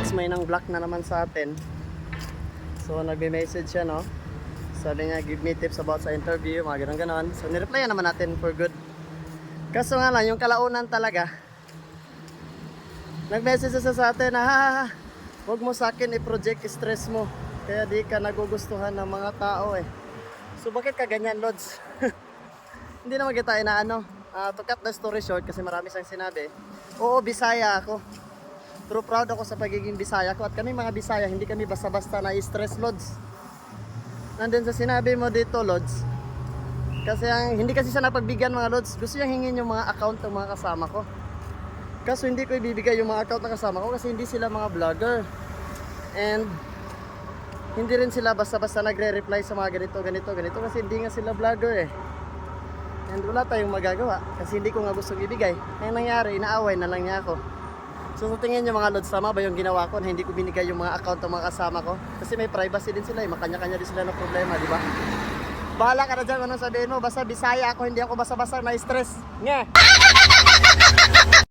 weeks may nang block na naman sa atin. So nagme-message siya, no? Sabi niya, give me tips about sa interview, mga ganon-ganon. So nireplyan naman natin for good. Kaso nga lang, yung kalaunan talaga, nag-message siya sa atin na, huwag mo sa akin i-project stress mo. Kaya di ka nagugustuhan ng mga tao eh. So bakit ka ganyan, Lods? Hindi naman kita inaano. To cut the story short, kasi marami siyang sinabi. Oo, Bisaya ako. Pero proud ako sa pagiging Bisaya ko. At kami mga Bisaya, hindi kami basta-basta na-stress, Lods. Nandun sa sinabi mo dito, Lods. Kasi hindi kasi siya napagbigyan, mga Lods. Gusto niya hingin yung mga account ng mga kasama ko. Kaso hindi ko ibibigay yung mga account ng kasama ko kasi hindi sila mga vlogger. And hindi rin sila basta-basta nagre-reply sa mga ganito kasi hindi nga sila vlogger eh. And wala tayong magagawa kasi hindi ko nga gustong ibigay. Kaya nangyari, inaaway na lang niya ako. So sa tingin niyo mga Lods, tama ba yung ginawa ko na hindi ko binigay yung mga account ng mga kasama ko? Kasi may privacy din sila eh, makanya-kanya din sila ng problema, di ba? Bahala ka na dyan, anong sabihin mo? Basta Bisaya ako, hindi ako basta-basta na-stress. Nga!